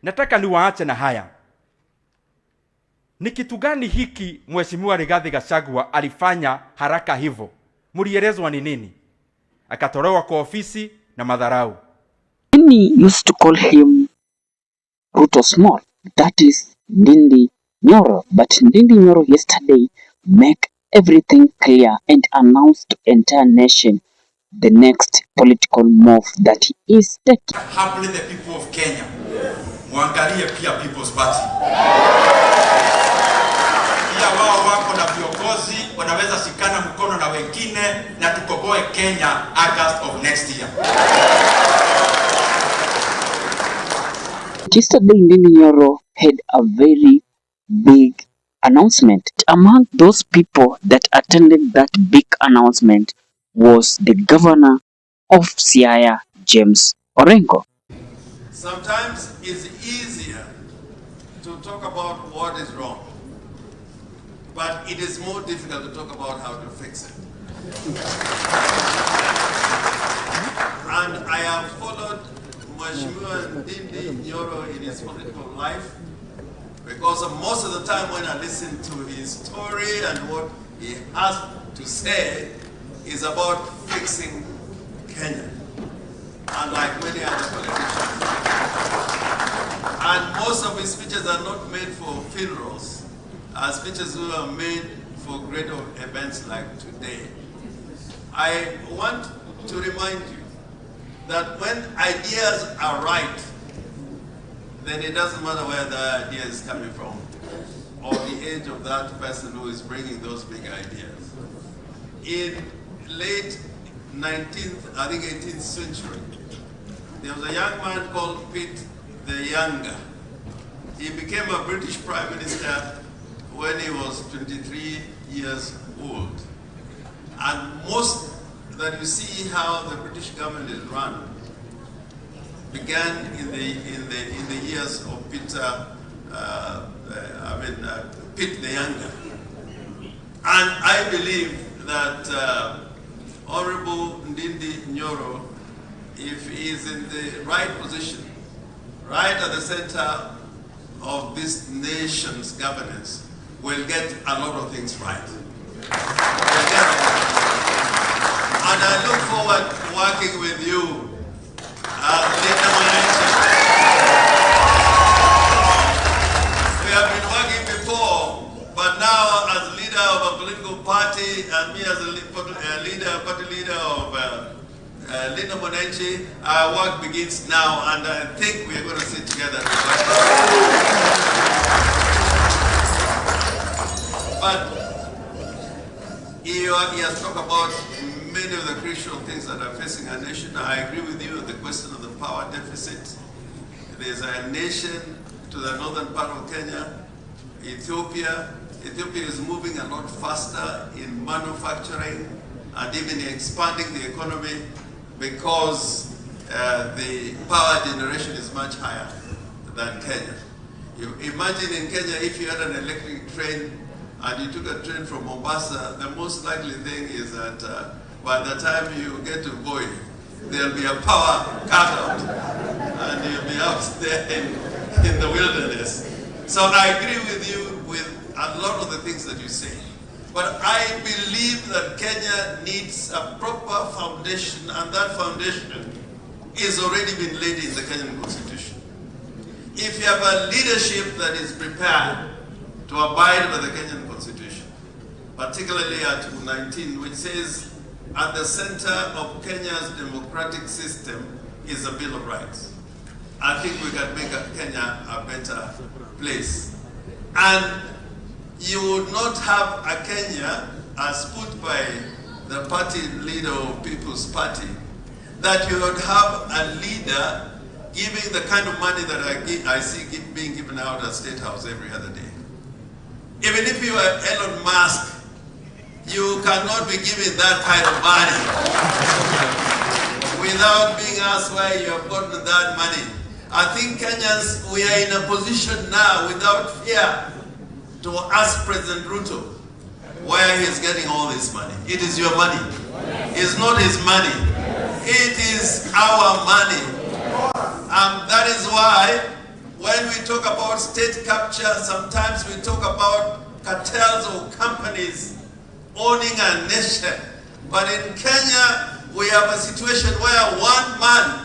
Nataka niwaache na haya. Ni kitu gani hiki Mheshimiwa Rigathi Gachagua alifanya haraka hivyo? Mlielezwa ni nini? Akatolewa kwa ofisi na madharau. Many used to call him Ruto Small. That is Ndindi Nyoro. But Ndindi Nyoro yesterday make everything clear and announced to entire nation the next political move that he is taking. Happily the people of Kenya. Muangalie pia People's Party. Pia wao wako na viongozi wanaweza shikana mkono na wengine na tukoboe Kenya August of next year. Yesterday, Ndindi Nyoro had a very big announcement. Among those people that attended that big announcement was the governor of Siaya, James Orengo. Sometimes it's easier to talk about what is wrong, but it is more difficult to talk about how to fix it. And I have followed Mheshimiwa Ndindi Nyoro in his political life because most of the time when I listen to his story and what he has to say is about fixing Kenya, unlike many other politicians. And most of his speeches are not made for funerals, are speeches who are made for great events like today. I want to remind you that when ideas are right, then it doesn't matter where the idea is coming from or the age of that person who is bringing those big ideas. In late 19th, I think 18th century, there was a young man called Pitt the Younger. He became a British Prime Minister when he was 23 years old. And most that you see how the British government is run began in the years of Pitt the Younger. And I believe that Honorable Ndindi Nyoro, if he is in the right position, right at the center of this nation's governance, will get a lot of things right. And I look forward to working with you, Leader Mwananchi. We have been working before, but now as leader of a political party and me as a party leader of Leader Mwananchi, our work begins now, and I think we are going to sit together. But he has talked about many of the crucial things that are facing our nation. I agree with you on the question of the power deficit. There's a nation to the northern part of Kenya, Ethiopia. Ethiopia is moving a lot faster in manufacturing and even expanding the economy because the power generation is much higher than Kenya. You imagine in Kenya, if you had an electric train and you took a train from Mombasa, the most likely thing is that by the time you get to Voi, there'll be a power cutout and you'll be out there in the wilderness. So I agree with you with a lot of the things that you say. But I believe that Kenya needs a proper foundation, and that foundation is already been laid in the Kenyan Constitution. If you have a leadership that is prepared to abide by the Kenyan Constitution, particularly Article 19, which says at the center of Kenya's democratic system is a Bill of Rights, I think we can make Kenya a better place. And you would not have a Kenya as put by the party leader of People's Party, that you would have a leader giving the kind of money that I see being given out at State House every other day. Even if you are Elon Musk, you cannot be given that kind of money without being asked where you have gotten that money. I think Kenyans, we are in a position now without fear to ask President Ruto where he's getting all this money. It is your money. It's not his money. It is our money. That is why when we talk about state capture, sometimes we talk about cartels or companies owning a nation. But in Kenya, we have a situation where one man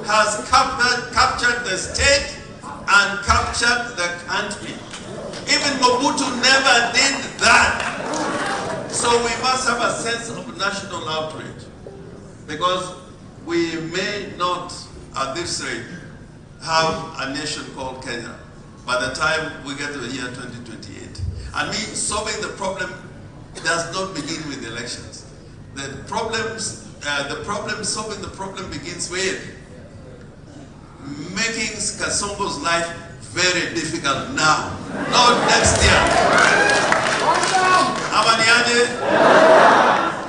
has captured the state and captured the country. Even Mobutu never did that. So we must have a sense of national outrage, because we may not at this rate have a nation called Kenya by the time we get to the year 2028. And solving the problem does not begin with elections. Solving the problem begins with making Kasongo's life very difficult now, not next year. Amaniaje?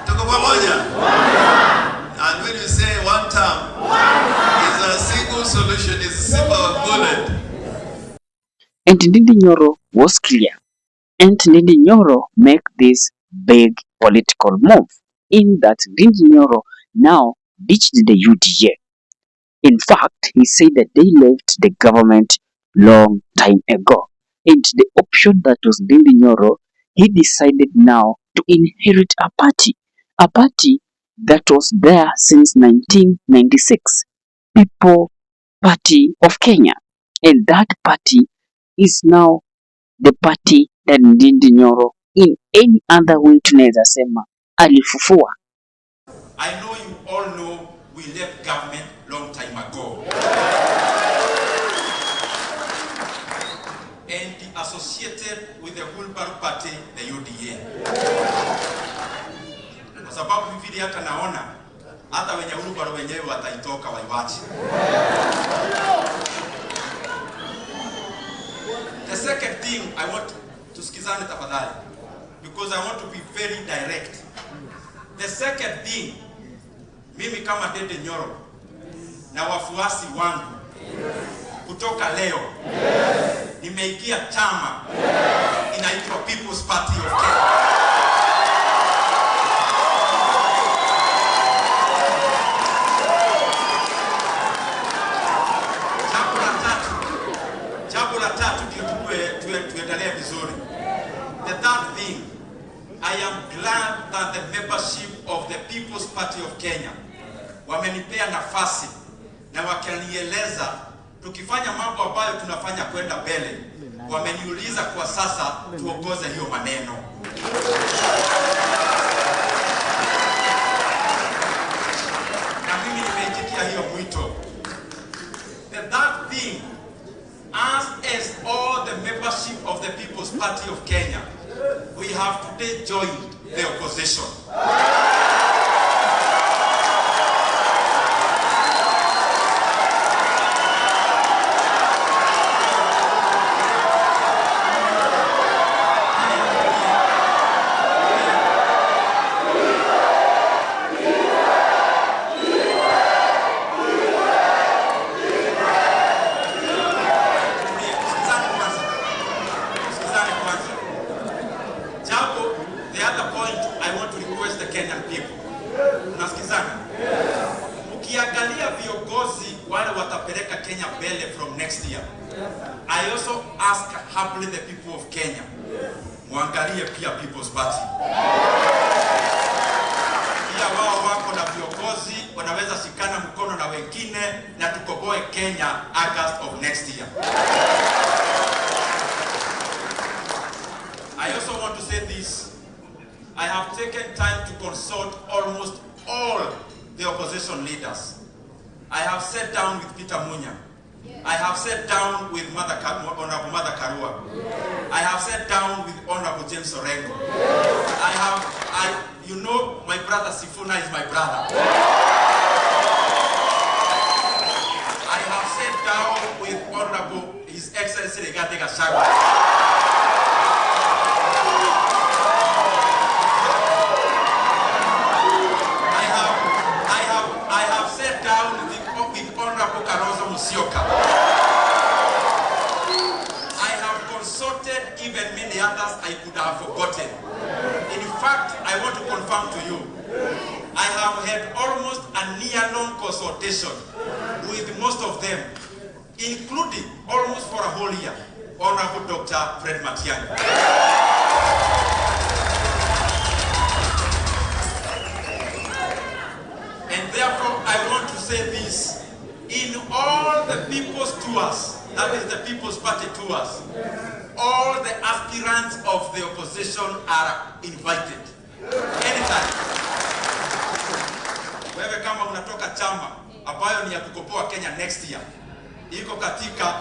Tuko pamoja? And when we say one term, it's a single solution, it's a simple bullet. And Ndindi Nyoro was clear. And Ndindi Nyoro make this big political move in that Ndindi Nyoro now ditched the UDA. In fact, he said that they left the government long time ago. And the option that was Ndindi Nyoro, he decided now to inherit a party that was there since 1996, People Party of Kenya. And that party is now the party that Ndindi Nyoro in any other way tunaweza sema alifufua. I know you all know we left government long time ago. And associated with the Wheelbarrow Party, the UDA. Kwa sababu vivili hata naona, hata wenye Wheelbarrow wenyewe wataitoka waiwachi. The second thing I want to sikizane tafadhali, because I want to be very direct. The second thing, mimi kama Ndindi Nyoro na wafuasi wangu kutoka leo nimeingia chama inaitwa People's Party of Kenya. Jambo la tatu tuendelee vizuri. The third thing, I am glad that the membership of the People's Party of Kenya wamenipea nafasi na wakanieleza tukifanya mambo ambayo tunafanya kwenda mbele. Wameniuliza kwa sasa tuongoze hiyo maneno. Na mimi nimeitikia hiyo mwito. The third thing, as all the membership of the People's Party of Kenya, we have today joined the opposition. Ukiangalia viongozi wale watapeleka Kenya mbele from next year, I also ask humbly the people of Kenya, muangalie pia People's Party. Pia wao wako na viongozi wanaweza shikana mkono na wengine na tukoboe Kenya August of next year. I also want to say this. I have taken time to consult almost all the opposition leaders. I have sat down with Peter Munya. I have sat down with Honorable Mother Karua. I have sat down with Honorable James Orengo. You know, my brother Sifuna is my brother. I have sat down with Honorable His Excellency Ndindi Nyoro. I have consulted even many others I could have forgotten. In fact, I want to confirm to you, I have had almost a near-long consultation with most of them, including almost for a whole year, Honorable Dr. Fred Matiang'i. And therefore, I want to say this. In all the people's tours, that is the People's Party tours, all the aspirants of the opposition are invited. Anytime. Wewe kama unatoka chama ambayo ni ya kukopoa Kenya next year, iko katika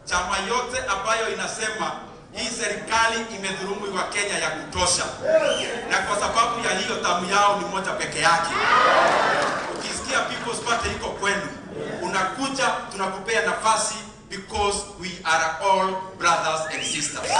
chama yote ambayo inasema hii serikali imedhulumu wa Kenya ya kutosha, na kwa sababu ya hiyo tamu yao ni moja peke yake. Ukisikia People's Party iko kwenu, unakuja, tunakupea nafasi, because we are all brothers and sisters.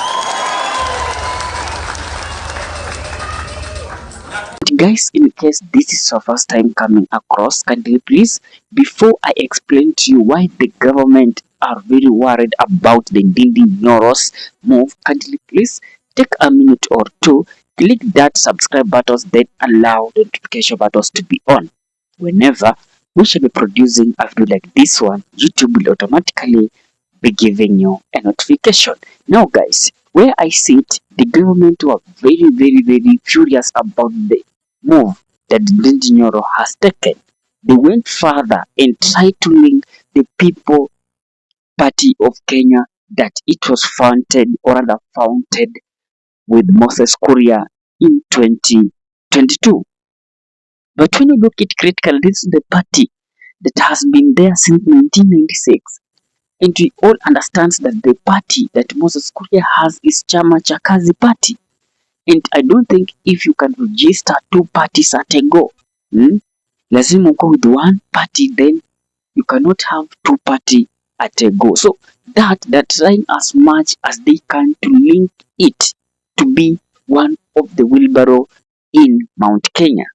Guys, in case this is your first time coming across, kindly please, before I explain to you why the government are very worried about the Ndindi Nyoro's move, kindly please take a minute or two, click that subscribe button, then allow the notification buttons to be on. Whenever we shall be producing a video like this one, YouTube will automatically be giving you a notification. Now guys, where I sit, the government were very furious about the move that Ndindi Nyoro has taken. They went further and tried to link the People Party of Kenya that it was founded with Moses Kuria in 2022. But when you look at critically, this is the party that has been there since 1996. And we all understand that the party that Moses Kuria has is Chama cha Kazi Party. And I don't think if you can register two parties at a go, lazima go with one party, then you cannot have two party at a go. So they're trying as much as they can to link it to be one of the wheelbarrow in Mount Kenya.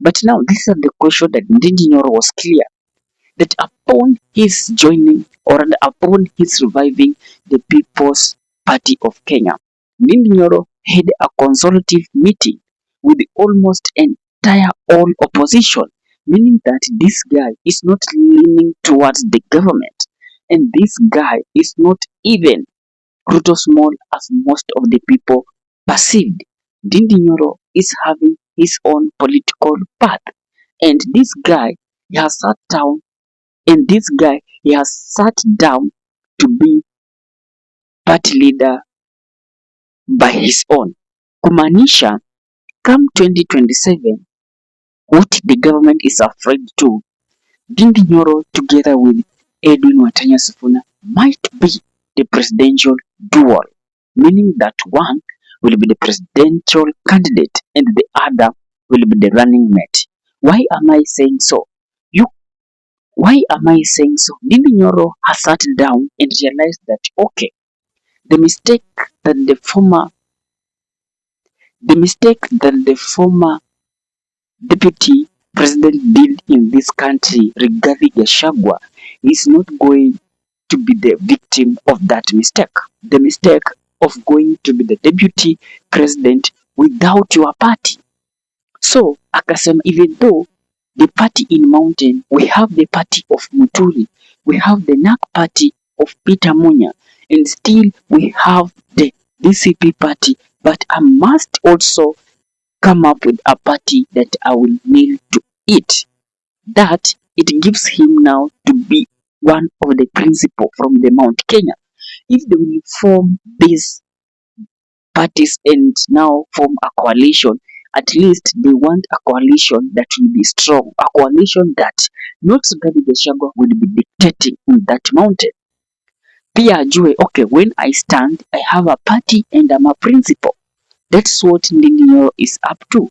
But now this is the question that Ndindi Nyoro was clear that upon his joining or upon his reviving the People's Party of Kenya, Ndindi Nyoro had a consultative meeting with almost entire all opposition, meaning that this guy is not leaning towards the government, and this guy is not even Ruto small as most of the people perceived. Ndindi Nyoro is having his own political path, and this guy he has sat down to be party leader by his own. Kumaanisha, come 2027, what the government is afraid to, Ndindi Nyoro together with Edwin Sifuna might be the presidential duel, meaning that one will be the presidential candidate and the other will be the running mate. Why am I saying so? Ndindi Nyoro has sat down and realized that okay, the mistake that the former deputy president did in this country, Rigathi Gachagua, is not going to be the victim of that mistake. The mistake of going to be the deputy president without your party. So, akasema, even though the party in Mountain, we have the party of Muturi, we have the NAK party of Peter Munya, and still we have the DCP party, but I must also come up with a party that I will nail to it. That it gives him now to be one of the principal from the Mount Kenya. If they will form these parties and now form a coalition, at least they want a coalition that will be strong, a coalition that not Rigathi Gachagua will be dictating in that mountain. Pia ajue, okay, when I stand, I have a party and I'm a principal. That's what Ndindi Nyoro is up to.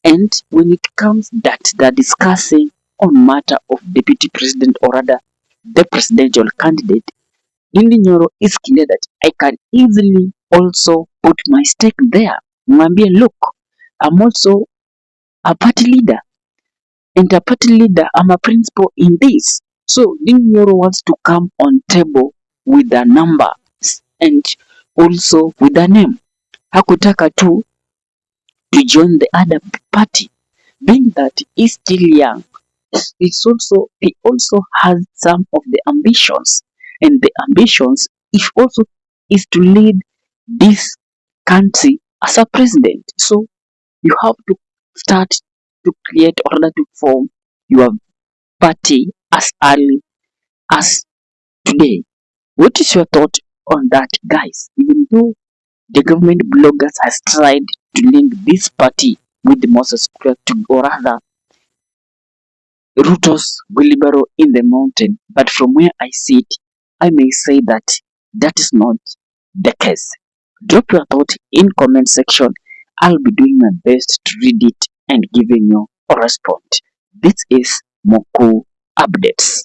And when it comes that they're discussing on matter of deputy president or rather the presidential candidate, Ndindi Nyoro is clear that I can easily also put my stake there. Mwambie, look, I'm also a party leader, and a party leader, I'm a principal in this. So Ndindi Nyoro wants to come on table with a number and also with a name. Hakutaka tu to join the other party, being that he's still young. He also has some of the ambitions and the ambitions if also is to lead this country as a president. So you have to start to create or rather to form your party as early as today. What is your thought on that, guys? Even though the government bloggers has tried to link this party with the Moses to, or rather Ruto's wheelbarrow in the mountain, but from where I sit, I may say that that is not the case. Drop your thought in comment section. I'll be doing my best to read it and giving you a response. This is Mkuu Updates.